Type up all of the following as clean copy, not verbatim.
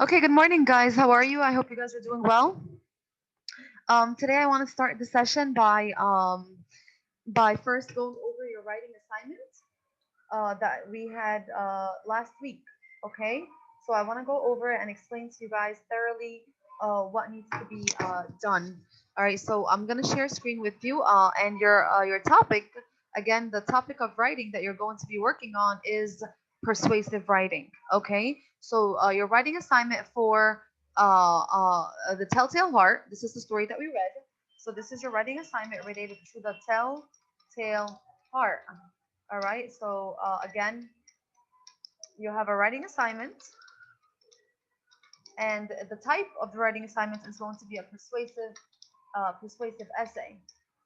Okay, good morning, guys. How are you? I hope you guys are doing well. Today I want to start the session by first going over your writing assignment that we had last week. Okay, so I want to go over it and explain to you guys thoroughly what needs to be done. All right, so I'm gonna share screen with you, and your topic again. The topic of writing that you're going to be working on is persuasive writing. Okay, so your writing assignment for the Telltale Heart. This is the story that we read. So this is your writing assignment related to the Telltale Heart. All right. So again, you have a writing assignment, and the type of the writing assignment is going to be a persuasive essay.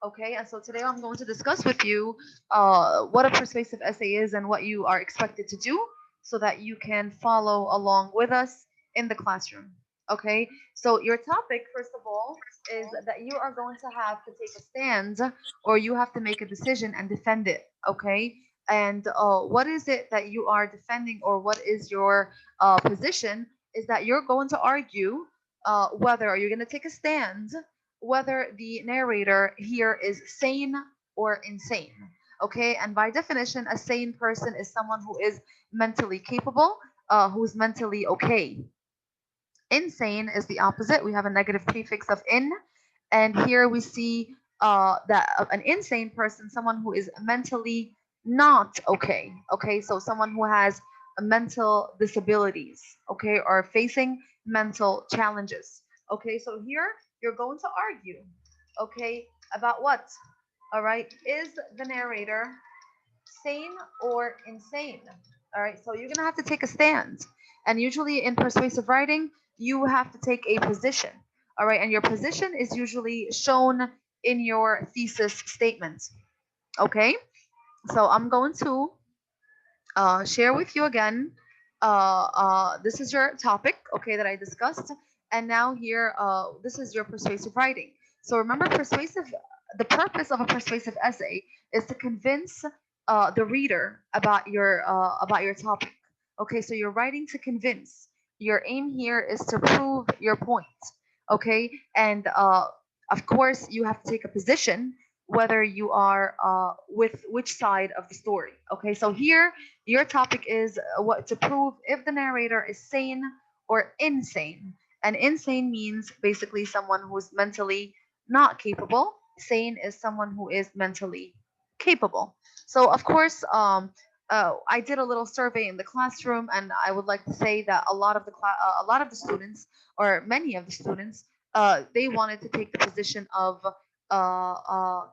Okay. And so today I'm going to discuss with you what a persuasive essay is and what you are expected to do, so that you can follow along with us in the classroom. Okay. So your topic, first of all, is that you are going to have to take a stand, or you have to make a decision and defend it. Okay. And what is it that you are defending, or what is your position? Is that you're going to argue whether you're going to take a stand, whether the narrator here is sane or insane. Okay, and by definition, a sane person is someone who is mentally capable, who's mentally okay. Insane is the opposite. We have a negative prefix of in, and here we see that an insane person, someone who is mentally not okay. Okay, so someone who has mental disabilities, okay, or facing mental challenges. Okay, so here you're going to argue, okay, about what? All right, is the narrator sane or insane? All right, so you're gonna have to take a stand. And usually in persuasive writing, you have to take a position. All right, and your position is usually shown in your thesis statement. Okay, so I'm going to share with you again. This is your topic, okay, that I discussed. And now here, this is your persuasive writing. So remember, the purpose of a persuasive essay is to convince the reader about your topic. Okay, so you're writing to convince. Your aim here is to prove your point. Okay, and of course, you have to take a position whether you are with which side of the story. Okay, so here your topic is what to prove if the narrator is sane or insane. And insane means basically someone who's mentally not capable. Sane is someone who is mentally capable. So of course, I did a little survey in the classroom, and I would like to say that a lot of the students, or many of the students, they wanted to take the position of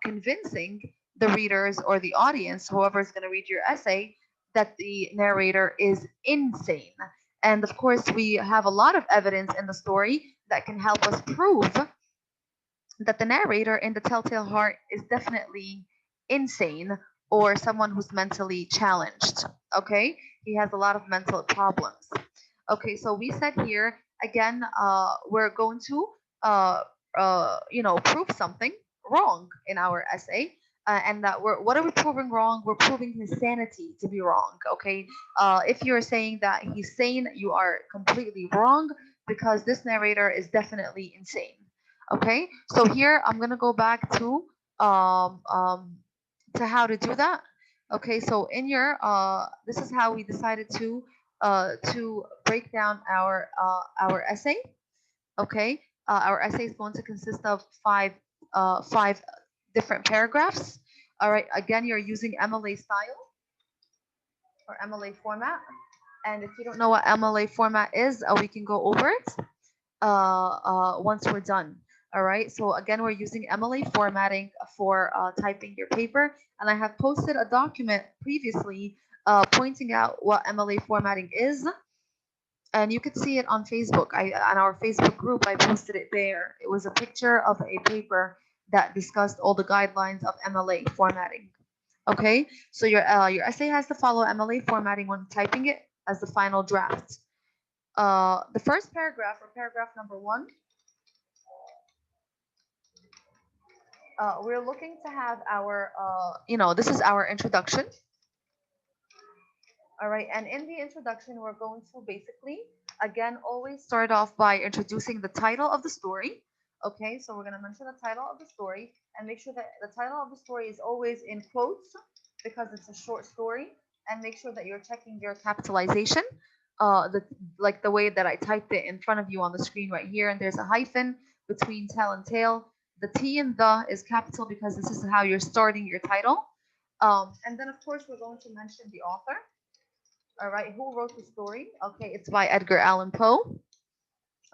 convincing the readers or the audience, whoever is going to read your essay, that the narrator is insane. And of course, we have a lot of evidence in the story that can help us prove that the narrator in the Telltale Heart is definitely insane, or someone who's mentally challenged. Okay, he has a lot of mental problems. Okay, so we said here again, we're going to prove something wrong in our essay. And that what are we proving wrong? We're proving his sanity to be wrong. Okay, if you're saying that he's sane, you are completely wrong, because this narrator is definitely insane. Okay, so here I'm gonna go back um, um, to how to do that. Okay, so in your this is how we decided to break down our essay. Okay, our essay is going to consist of five different paragraphs. All right, again, you're using MLA style or MLA format. And if you don't know what MLA format is, we can go over it once we're done. All right. So again, we're using MLA formatting for typing your paper, and I have posted a document previously pointing out what MLA formatting is, and you could see it on Facebook. On our Facebook group, I posted it there. It was a picture of a paper that discussed all the guidelines of MLA formatting. Okay, so your essay has to follow MLA formatting when typing it as the final draft. The first paragraph, or paragraph number one, we're looking to have our, this is our introduction. All right, and in the introduction, we're going to basically Again, always start off by introducing the title of the story. Okay, so we're going to mention the title of the story and make sure that the title of the story is always in quotes because it's a short story, and make sure that you're checking your capitalization. The like the way that I typed it in front of you on the screen right here, and there's a hyphen between tell and tale. The T in the is capital because this is how you're starting your title. And then of course we're going to mention the author. All right, who wrote the story? Okay, it's by Edgar Allan Poe.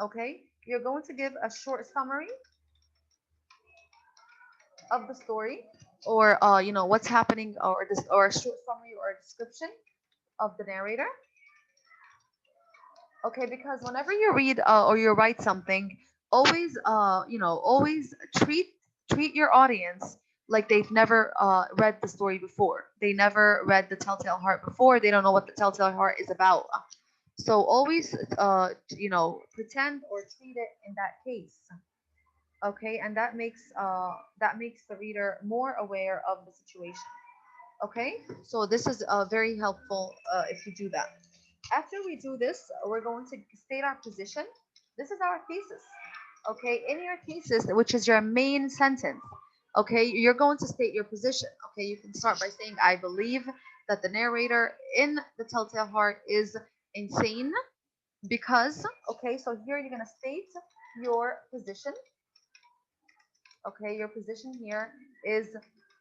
Okay, you're going to give a short summary of the story, or what's happening, or this, or a short summary or a description of the narrator. Okay, because whenever you read or you write something, always always treat your audience like they've never read the story before. They never read the Telltale Heart before. They don't know what the Telltale Heart is about. So always pretend or treat it in that case. Okay, and that makes the reader more aware of the situation. Okay, so this is very helpful if you do that. After we do this, we're going to state our position. This is our thesis. Okay, in your thesis, which is your main sentence, okay, you're going to state your position. Okay, you can start by saying, I believe that the narrator in The Telltale Heart is insane because, okay, so here you're going to state your position. Okay, your position here is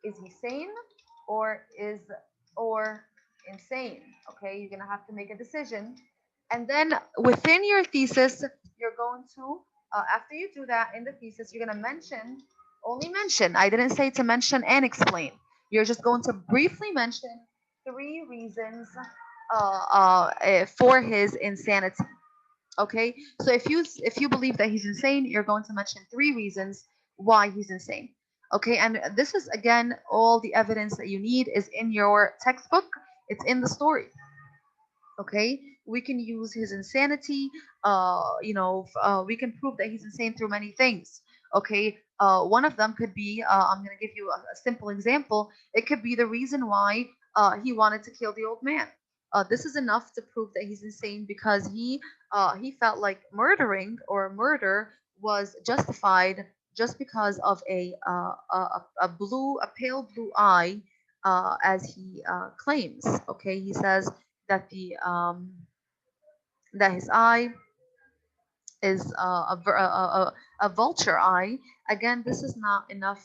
he sane or is or insane? Okay, you're gonna have to make a decision, and then within your thesis, you're going to after you do that in the thesis, you're gonna mention. I didn't say to mention and explain. You're just going to briefly mention three reasons for his insanity. Okay, so if you believe that he's insane, you're going to mention three reasons why he's insane. Okay, and this is again all the evidence that you need is in your textbook. It's in the story. Okay, we can use his insanity. We can prove that he's insane through many things. Okay, one of them could be I'm going to give you a simple example. It could be the reason why he wanted to kill the old man. This is enough to prove that he's insane because he felt like murdering or murder was justified just because of a pale blue eye, as he claims. Okay, he says that the that his eye is a vulture eye. Again, this is not enough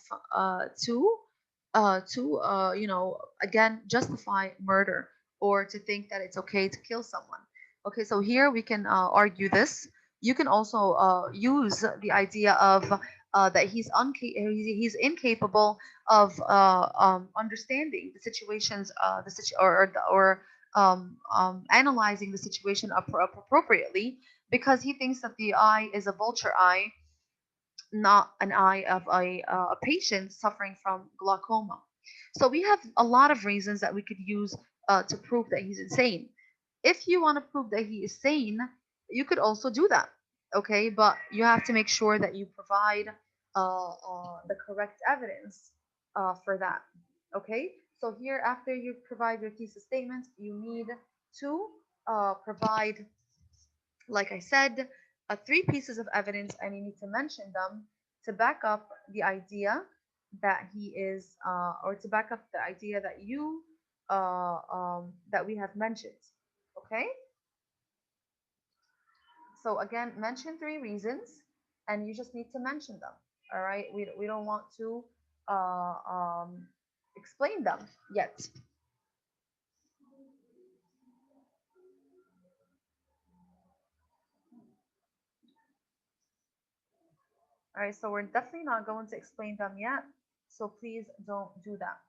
again justify murder or to think that it's okay to kill someone. Okay, so here we can argue this. You can also use the idea of that he's incapable of understanding the situations, analyzing the situation appropriately, because he thinks that the eye is a vulture eye, not an eye of a patient suffering from glaucoma. So we have a lot of reasons that we could use to prove that he's insane. If you want to prove that he is sane, you could also do that. Okay, but you have to make sure that you provide the correct evidence for that. Okay, so here after you provide your thesis statement, you need to provide, like I said, three pieces of evidence, and you need to mention them to back up the idea that he is, or to back up the idea that that we have mentioned. Okay. So again, mention three reasons, and you just need to mention them. All right. We don't want to uh, um, explain them yet. All right. So we're definitely not going to explain them yet. So please don't do that.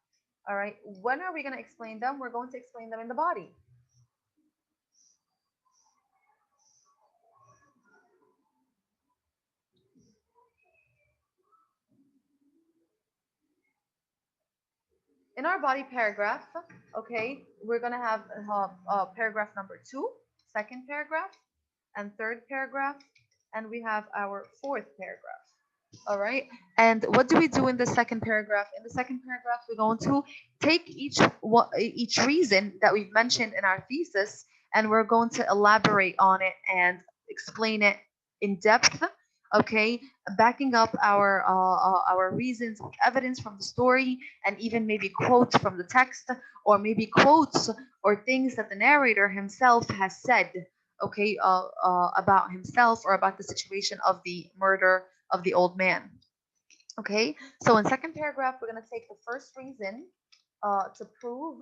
All right. When are we going to explain them? We're going to explain them in the body. In our body paragraph, okay, we're going to have paragraph number 2, second paragraph, and third paragraph, and we have our fourth paragraph. All right. And what do we do in the second paragraph? In the second paragraph, we're going to take each reason that we've mentioned in our thesis, and we're going to elaborate on it and explain it in depth, okay, backing up our reasons with evidence from the story, and even maybe quotes from the text, or maybe quotes or things that the narrator himself has said, okay, about himself or about the situation of the murder of the old man. Okay, so in second paragraph, we're going to take the first reason to prove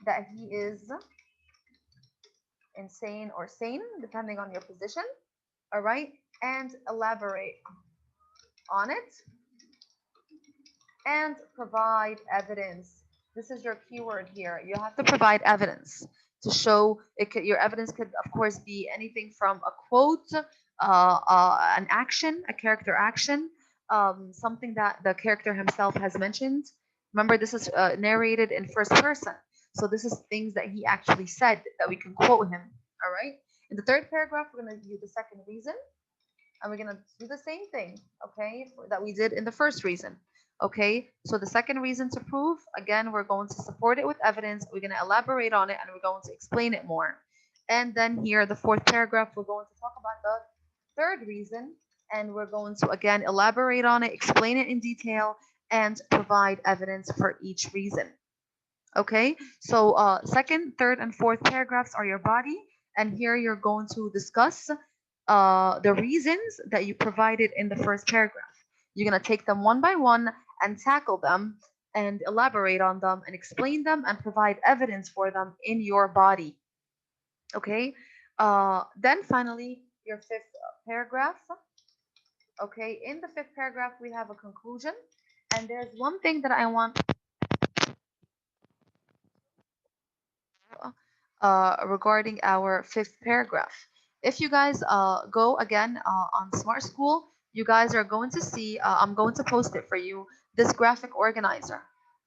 that he is insane or sane, depending on your position. All right, and elaborate on it and provide evidence. This is your keyword here. You have to provide evidence to show it. Your evidence could, of course, be anything from a quote, an action, a character action, something that the character himself has mentioned. Remember, this is narrated in first person. So this is things that he actually said that we can quote him. All right. In the third paragraph, we're going to do the second reason, and we're going to do the same thing, okay, that we did in the first reason. Okay, so the second reason to prove, again, we're going to support it with evidence. We're going to elaborate on it, and we're going to explain it more. And then here, the fourth paragraph, we're going to talk about the third reason, and we're going to again elaborate on it, explain it in detail, and provide evidence for each reason. Okay, so second, third, and fourth paragraphs are your body, and here you're going to discuss the reasons that you provided in the first paragraph. You're going to take them one by one and tackle them and elaborate on them and explain them and provide evidence for them in your body. Okay, then finally, your fifth paragraph. Okay, in the fifth paragraph, we have a conclusion, and there's one thing that I want regarding our fifth paragraph. If you guys go again on Smart School, you guys are going to see, I'm going to post it for you, this graphic organizer.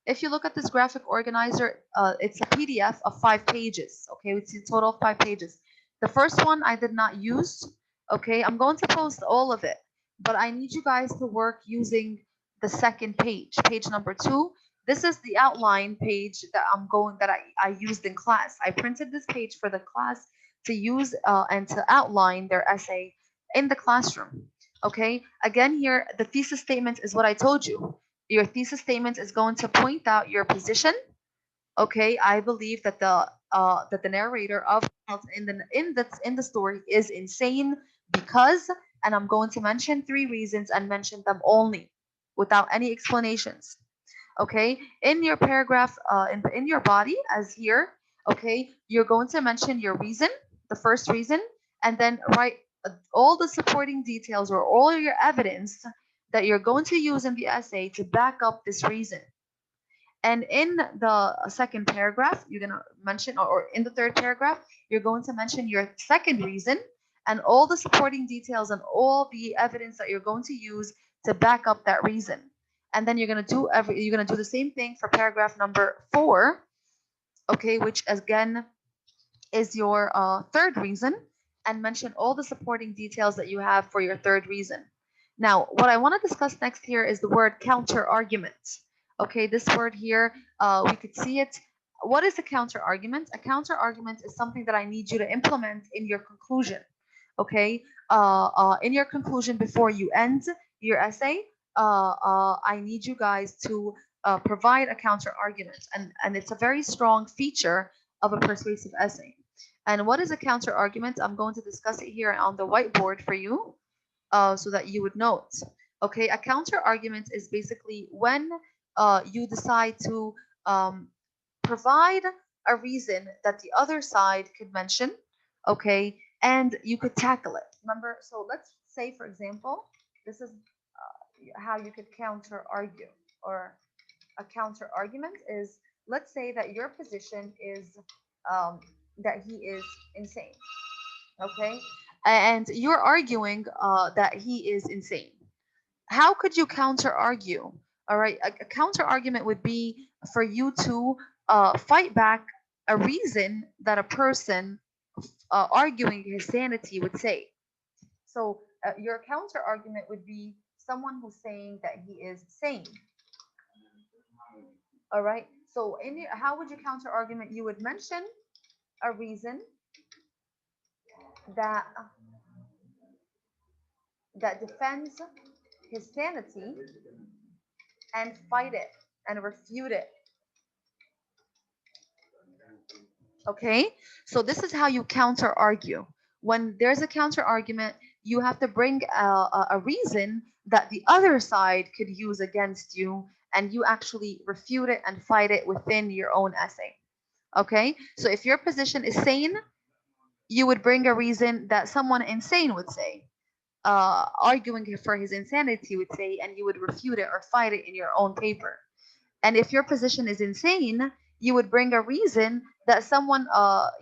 If you look at this graphic organizer, it's a PDF of 5 pages. Okay, it's a total of 5 pages. The first one I did not use. Okay, I'm going to post all of it, but I need you guys to work using the second page, page number 2. This is the outline page that I used in class. I printed this page for the class to use and to outline their essay in the classroom. Okay, again here, the thesis statement is what I told you. Your thesis statement is going to point out your position. Okay, I believe that the narrator of in the story is insane because, and I'm going to mention 3 reasons and mention them only without any explanations. Okay, in your paragraph, in your body, as here, okay, you're going to mention your reason, the first reason, and then write all the supporting details or all your evidence that you're going to use in the essay to back up this reason. And in the second paragraph, you're going to mention, or in the third paragraph, you're going to mention your second reason and all the supporting details and all the evidence that you're going to use to back up that reason. And then you're going to do the same thing for paragraph number 4, okay, which again is your third reason, and mention all the supporting details that you have for your third reason. Now, what I want to discuss next here is the word counter argument. Okay, this word here, we could see it. What is a counter argument? A counter argument is something that I need you to implement in your conclusion. Okay, in your conclusion before you end your essay, I need you guys to provide a counter argument, and it's a very strong feature of a persuasive essay. And what is a counter argument? I'm going to discuss it here on the whiteboard for you so that you would note. Okay, a counter argument is basically when you decide to provide a reason that the other side could mention, okay, and you could tackle it. Remember, so let's say, for example, this is how you could counter argue, or a counter argument is, let's say that your position is that he is insane, okay, and you're arguing that he is insane. How could you counter argue? All right, a counter argument would be for you to fight back a reason that a person arguing his sanity would say. So your counter argument would be someone who's saying that he is sane. All right. So how would you counter argument? You would mention a reason that defends his sanity and fight it and refute it. Okay, so this is how you counter argue. When there's a counter argument, you have to bring a reason that the other side could use against you, and you actually refute it and fight it within your own essay. Okay, so if your position is sane, you would bring a reason that someone insane would say, arguing for his insanity would say, and you would refute it or fight it in your own paper. And if your position is insane, you would bring a reason that someone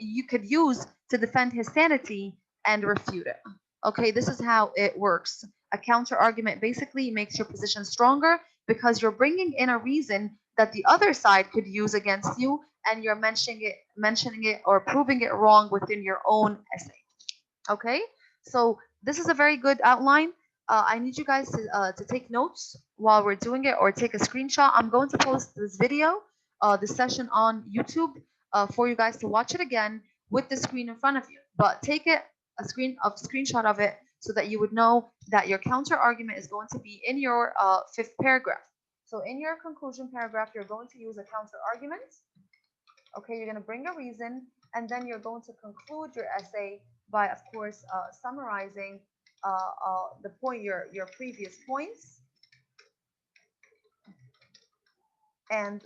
you could use to defend his sanity and refute it. Okay, this is how it works. A counter argument basically makes your position stronger because you're bringing in a reason that the other side could use against you, and you're mentioning it or proving it wrong within your own essay. Okay, so this is a very good outline. I need you guys to take notes while we're doing it, or take a screenshot. I'm going to post this video, this session on YouTube, for you guys to watch it again with the screen in front of you. But take it a screenshot of it so that you would know that your counter argument is going to be in your fifth paragraph. So in your conclusion paragraph, you're going to use a counter argument. Okay, you're going to bring a reason, and then you're going to conclude your essay by, of course, summarizing your previous points, and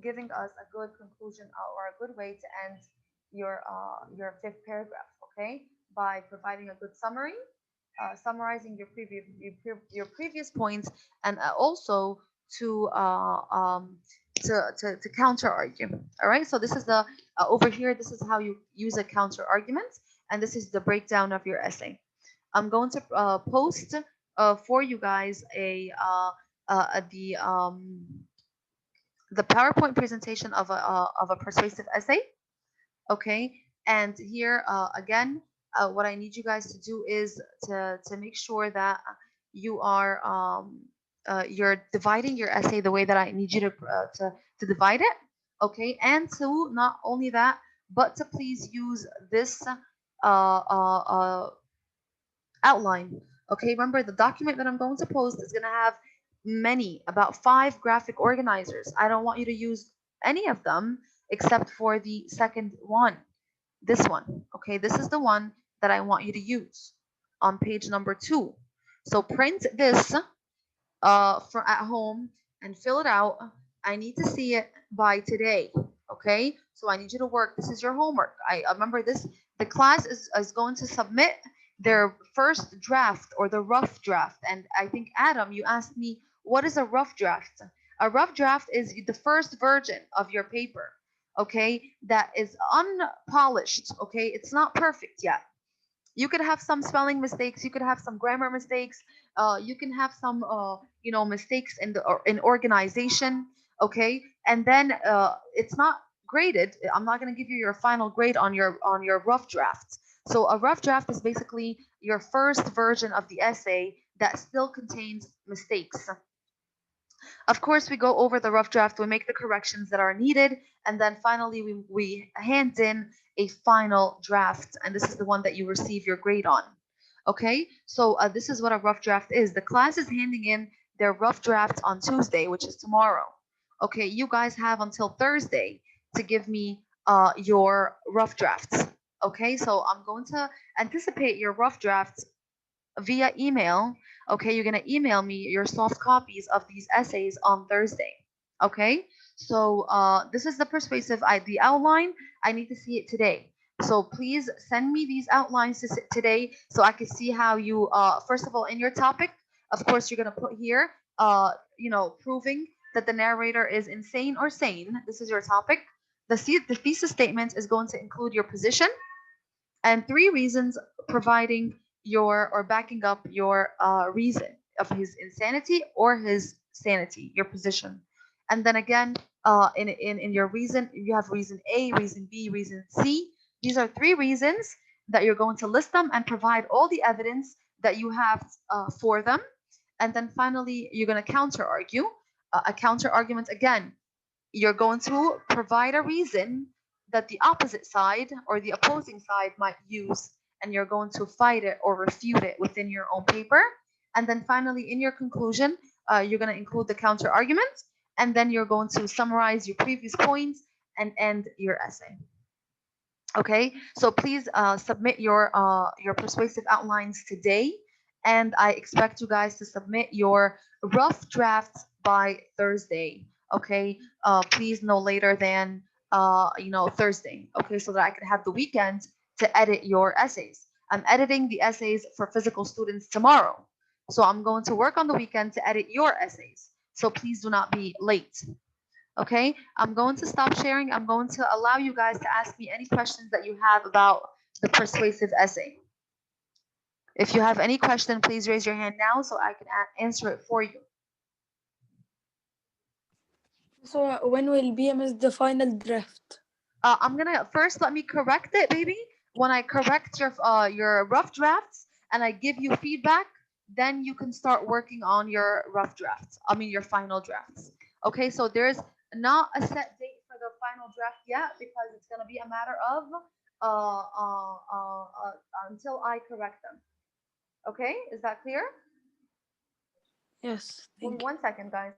giving us a good conclusion or a good way to end your fifth paragraph. Okay, by providing a good summary, summarizing your previous points, and also to counter argue. All right, so this is the over here, this is how you use a counter argument, and this is the breakdown of your essay. I'm going to post for you guys the PowerPoint presentation of a persuasive essay. Okay, and here again, what I need you guys to do is to make sure that you are you're dividing your essay the way that I need you to divide it. Okay, and to not only that, but to please use this outline. Okay, remember the document that I'm going to post is going to have about 5 graphic organizers. I don't want you to use any of them except for the second one, this one. Okay, this is the one that I want you to use on page number 2. So print this for at home and fill it out. I need to see it by today. Okay, so I need you to work. This is your homework. I remember this. The class is going to submit their first draft or the rough draft. And I think, Adam, you asked me, what is a rough draft? A rough draft is the first version of your paper. Okay, that is unpolished. Okay, it's not perfect yet. You could have some spelling mistakes, you could have some grammar mistakes, you can have some mistakes in organization. Okay, and then it's not graded. I'm not going to give you your final grade on your rough draft. So a rough draft is basically your first version of the essay that still contains mistakes. Of course, we go over the rough draft, we make the corrections that are needed, and then finally we hand in a final draft, and this is the one that you receive your grade on. Okay, so this is what a rough draft is. The class is handing in their rough draft on Tuesday, which is tomorrow. Okay, you guys have until Thursday to give me your rough drafts. Okay, so I'm going to anticipate your rough drafts via email. Okay, you're gonna email me your soft copies of these essays on Thursday. Okay, so this is the persuasive the outline. I need to see it today. So please send me these outlines today so I can see how you first of all, in your topic, of course, you're gonna put here proving that the narrator is insane or sane. This is your topic. The thesis statement is going to include your position and 3 reasons providing your or backing up your reason of his insanity or his sanity, your position. And then again, in your reason, you have reason A, reason B, reason C. These are 3 reasons that you're going to list them and provide all the evidence that you have for them. And then finally, you're going to counter argue. A counter argument, again, you're going to provide a reason that the opposite side or the opposing side might use and you're going to fight it or refute it within your own paper. And then finally, in your conclusion, you're going to include the counter argument, and then you're going to summarize your previous points and end your essay. Okay, so please submit your persuasive outlines today, and I expect you guys to submit your rough drafts by Thursday. Okay, please no later than Thursday. Okay, so that I can have the weekend to edit your essays. I'm editing the essays for physical students tomorrow, so I'm going to work on the weekend to edit your essays. So please do not be late. Okay, I'm going to stop sharing. I'm going to allow you guys to ask me any questions that you have about the persuasive essay. If you have any question, please raise your hand now so I can answer it for you. So when will be the final draft? I'm gonna first let me correct it, baby. When I correct your rough drafts and I give you feedback, then you can start working on your rough drafts. I mean your final drafts. Okay, so there's not a set date for the final draft yet because it's gonna be a matter of until I correct them. Okay, is that clear? Yes, thank you. 1 second, guys.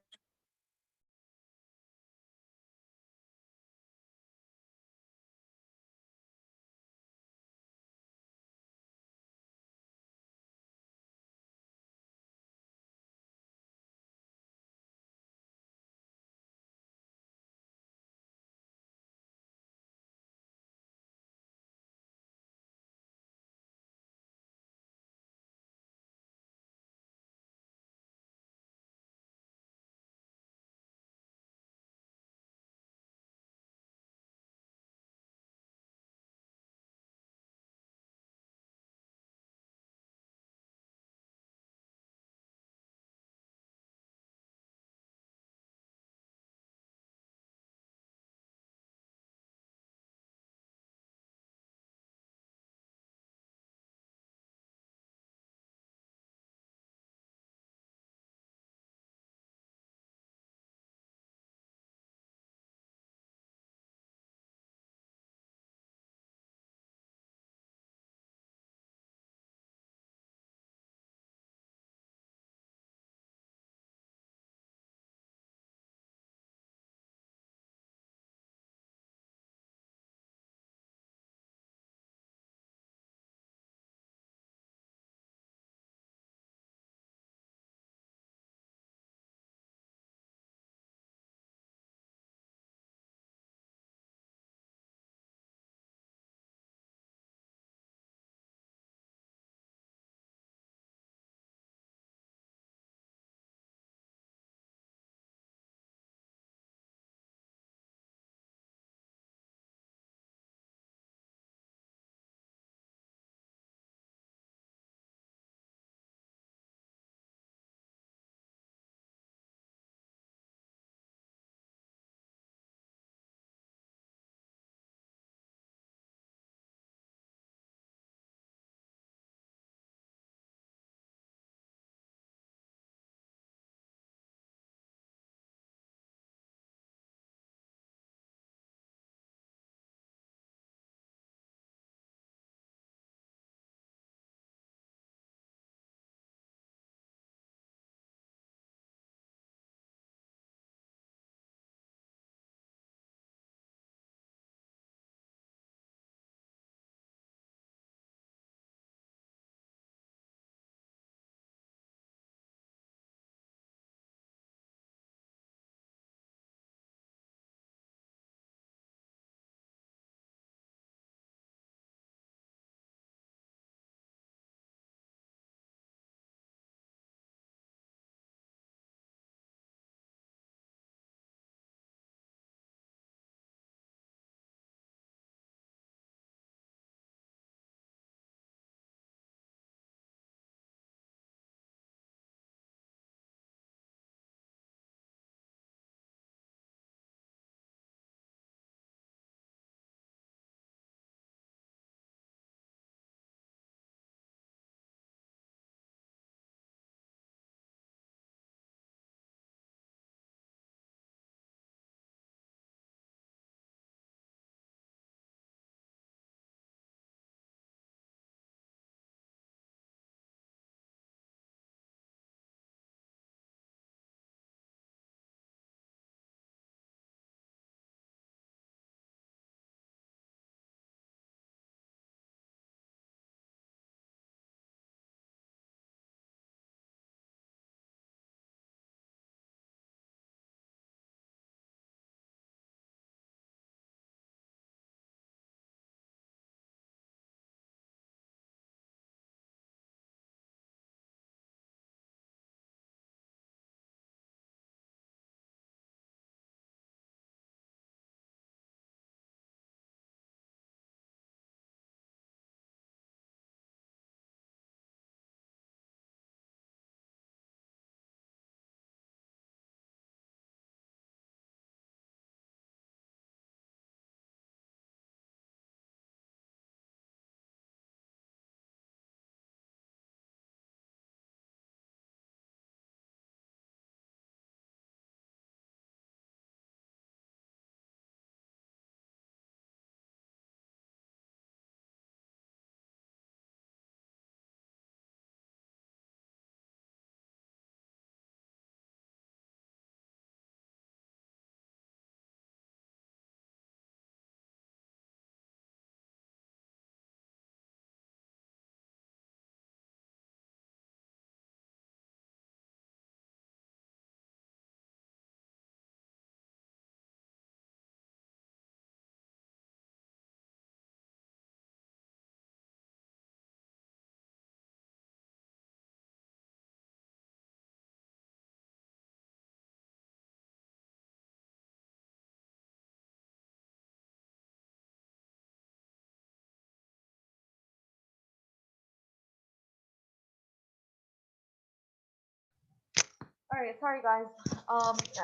All right, sorry guys.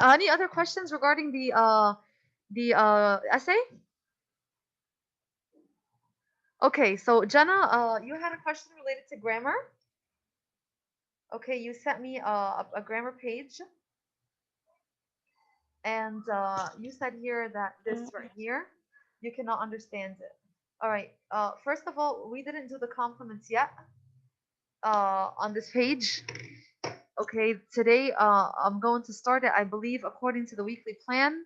Any other questions regarding the essay? Okay, so Jenna, you had a question related to grammar. Okay, you sent me a grammar page, and you said here that this right here, you cannot understand it. All right. First of all, we didn't do the compliments yet on this page. Okay, today I'm going to start it, I believe, according to the weekly plan.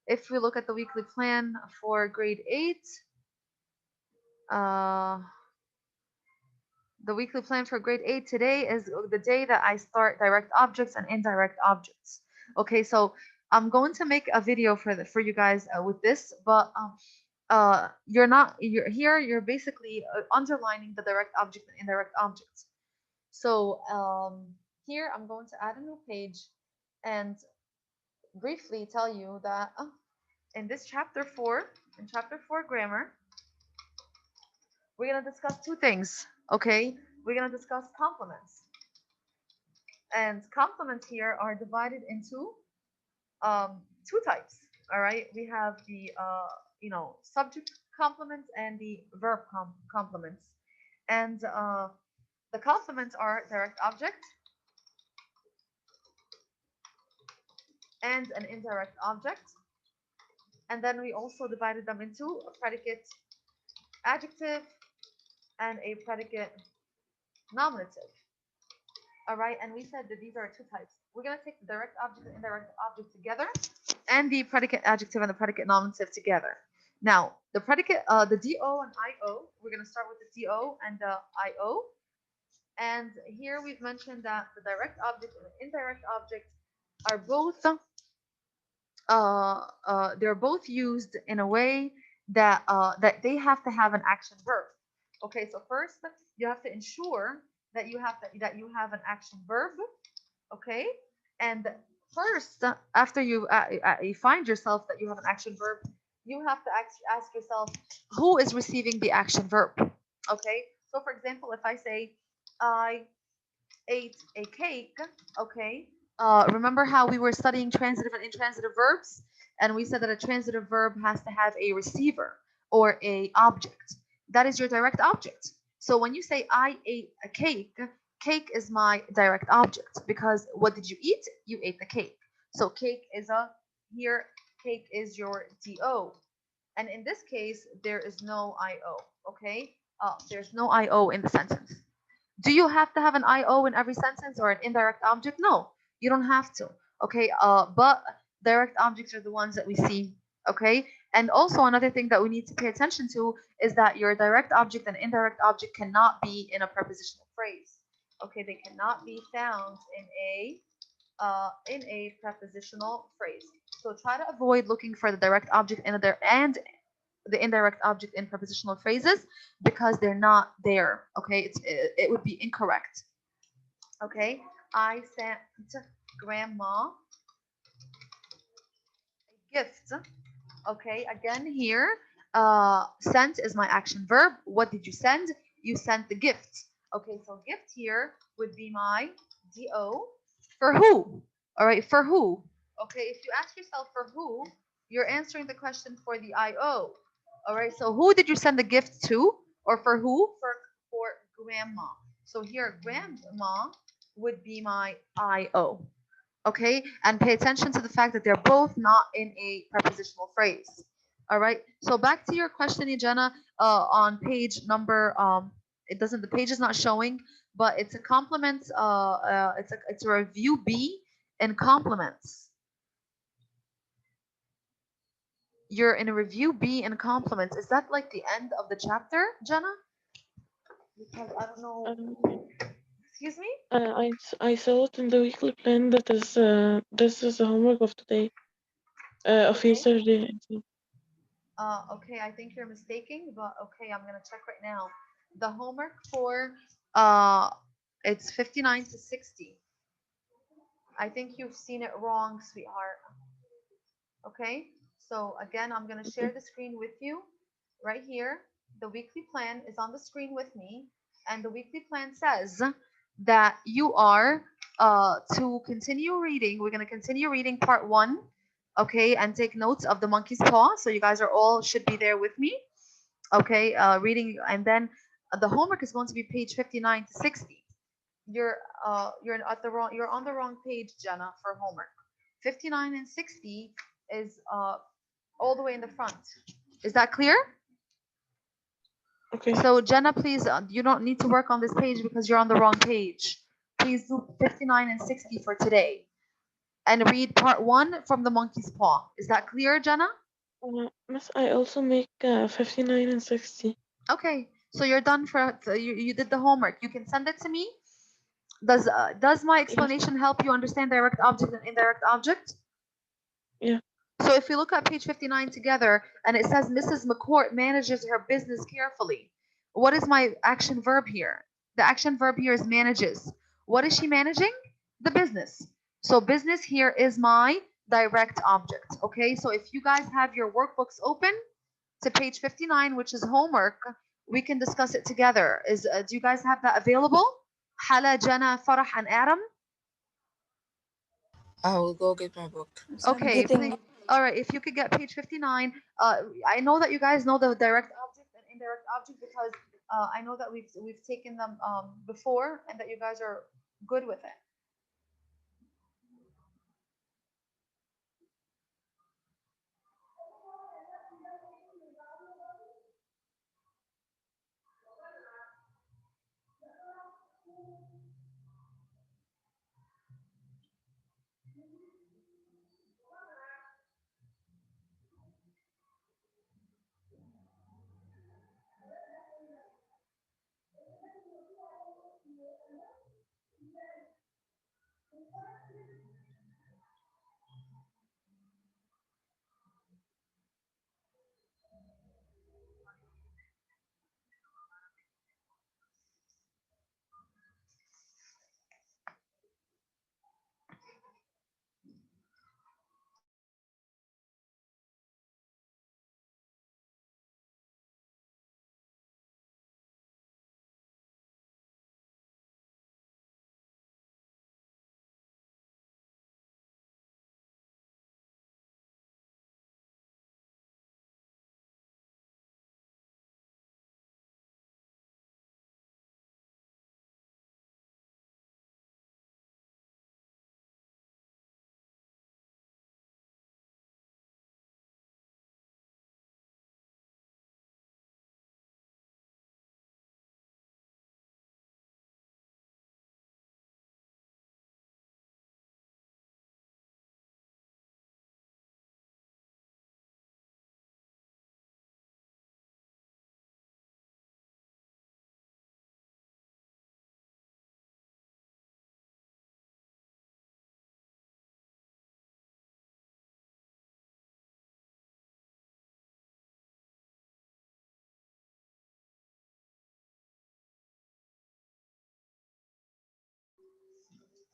If we look at the weekly plan for grade 8, uh, the weekly plan for grade 8 today is the day that I start direct objects and indirect objects. Okay, so I'm going to make a video for you guys with this, but you're basically underlining the direct object and indirect objects. So here I'm going to add a new page and briefly tell you that in this chapter 4 grammar, we're going to discuss two things. Okay, we're going to discuss complements, and complements here are divided into two types. All right, we have the subject complements and the verb complements, and the complements are direct object and an indirect object, and then we also divided them into a predicate adjective and a predicate nominative. All right, and we said that these are two types. We're going to take the direct object and indirect object together, and the predicate adjective and the predicate nominative together. Now, the predicate, the do and io, we're going to start with the do and the io. And here we've mentioned that the direct object and the indirect object are both they're both used in a way that that they have to have an action verb. Okay, so first you have to ensure that you have an action verb. Okay, and first after you find yourself that you have an action verb, you have to ask yourself who is receiving the action verb. Okay, so for example, if I say I ate a cake, okay, remember how we were studying transitive and intransitive verbs, and we said that a transitive verb has to have a receiver or a object. That is your direct object. So when you say I ate a cake, cake is my direct object, because what did you eat? You ate the cake. So cake is a here, cake is your do, and in this case there is no io. Okay, there's no io in the sentence. Do you have to have an io in every sentence or an indirect object? No, you don't have to. Okay, but direct objects are the ones that we see. Okay, and also another thing that we need to pay attention to is that your direct object and indirect object cannot be in a prepositional phrase. Okay, they cannot be found in a prepositional phrase. So try to avoid looking for the direct object and the indirect object in prepositional phrases, because they're not there. Okay, it would be incorrect. Okay, I sent grandma a gift. Okay, again here, sent is my action verb. What did you send? You sent the gift. Okay, so gift here would be my do. For who? All right, for who? Okay, if you ask yourself for who, you're answering the question for the io. All right, so who did you send the gift to, or for who? For grandma. So here, grandma would be my io. Okay, and pay attention to the fact that they're both not in a prepositional phrase. All right, so back to your question, Jenna, on page number it doesn't the page is not showing, but it's a complement, it's a review B in compliments. You're in a review B in compliments. Is that like the end of the chapter, Jenna? Because I don't know. Excuse me? I saw it in the weekly plan that is this is the homework of today. Of Okay. yesterday. Okay, I think you're mistaking, but okay, I'm gonna check right now. The homework for it's 59 to 60. I think you've seen it wrong, sweetheart. Okay, so again, I'm gonna share the screen with you right here. The weekly plan is on the screen with me, and the weekly plan says that you are to continue reading, we're going to continue reading part 1, okay, and take notes of the monkey's paw. So you guys are all should be there with me, okay, reading, and then the homework is going to be page 59 to 60. You're you're on the wrong page, Jenna, for homework. 59 and 60 is all the way in the front. Is that clear? Okay. So Jenna, please, you don't need to work on this page because you're on the wrong page. Please do 59 and 60 for today, and read part 1 from the monkey's paw. Is that clear, Jenna? Miss, I also make 59 and 60. Okay, so you're done for you did the homework. You can send it to me. Does my explanation help you understand direct object and indirect object? Yeah. So if we look at page 59 together, and it says Mrs. McCourt manages her business carefully. What is my action verb here? The action verb here is manages. What is she managing? The business. So business here is my direct object. Okay, so if you guys have your workbooks open to page 59, which is homework, we can discuss it together. Do you guys have that available? Hala, Jana, Farah, and Adam? I will go get my book. So I'm Okay, getting please. All right, if you could get page 59. I know that you guys know the direct object and indirect object because I know that we've taken them before and that you guys are good with it.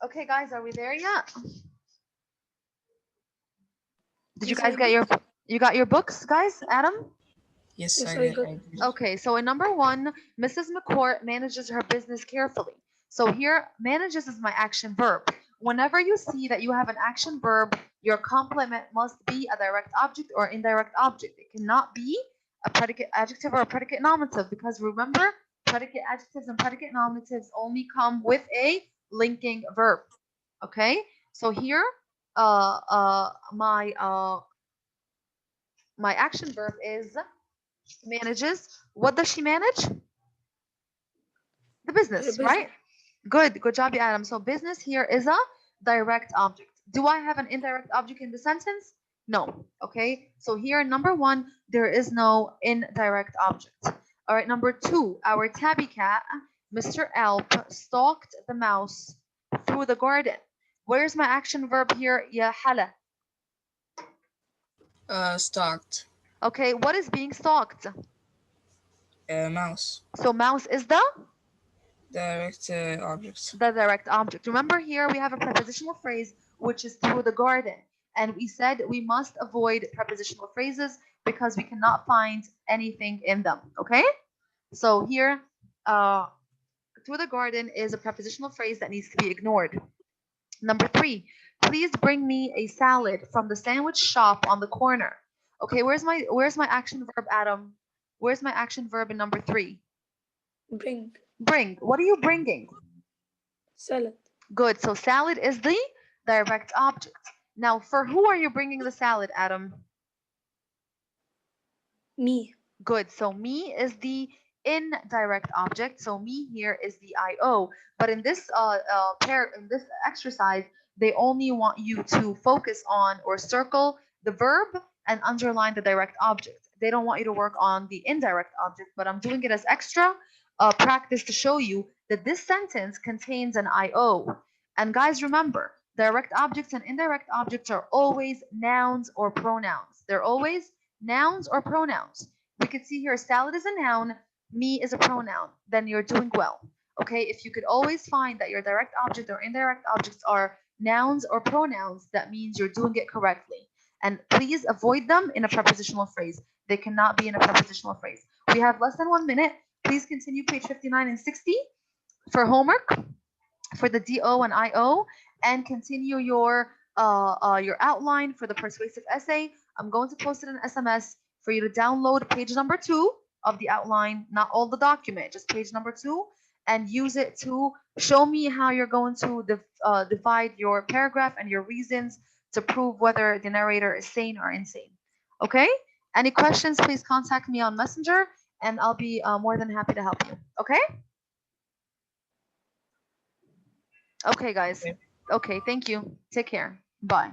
Okay, guys, are we there yet? Did you Yes, guys I get you got your books, guys? Adam? Yes, Yes, I I did. got. I did. Okay, so in number 1, Mrs. McCourt manages her business carefully. So here, manages is my action verb. Whenever you see that you have an action verb, your complement must be a direct object or indirect object. It cannot be a predicate adjective or a predicate nominative because remember, predicate adjectives and predicate nominatives only come with a linking verb. Okay, so here, my action verb is manages. What does she manage? The business, business. right? Good job, Adam. So business here is a direct object. Do I have an indirect object in the sentence? No. Okay. So here, number 1, there is no indirect object. All right. Number 2, our tabby cat, Mr. Alp, stalked the mouse through the garden. Where's my action verb here? Ya hala. Stalked. Okay. What is being stalked? Mouse. So mouse is the Direct object. the direct object. Remember here we have a prepositional phrase which is through the garden, and we said we must avoid prepositional phrases because we cannot find anything in them. Okay, so here through the garden is a prepositional phrase that needs to be ignored. Number 3, please bring me a salad from the sandwich shop on the corner. Okay, where's my action verb, Adam? Where's my action verb in number 3? Bring. Bring. What are you bringing? Salad. Good. So salad is the direct object. Now, for who are you bringing the salad, Adam? Me. Good. So me is the indirect object. So me here is the IO. But in this in this exercise, they only want you to focus on or circle the verb and underline the direct object. They don't want you to work on the indirect object, but I'm doing it as extra practice to show you that this sentence contains an IO. And guys, remember, direct objects and indirect objects are always nouns or pronouns. They're always nouns or pronouns. We could see here salad is a noun, me is a pronoun. Then you're doing well. Okay, if you could always find that your direct object or indirect objects are nouns or pronouns, that means you're doing it correctly. And please avoid them in a prepositional phrase. They cannot be in a prepositional phrase. We have less than 1 minute. Please continue page 59 and 60 for homework for the DO and IO, and continue your outline for the persuasive essay. I'm going to post it in SMS for you to download page number 2 of the outline, not all the document, just page number 2, and use it to show me how you're going to divide your paragraph and your reasons to prove whether the narrator is sane or insane. Okay? Any questions, please contact me on Messenger, and I'll be more than happy to help you. Okay? Okay, guys. Okay, thank you. Take care. Bye.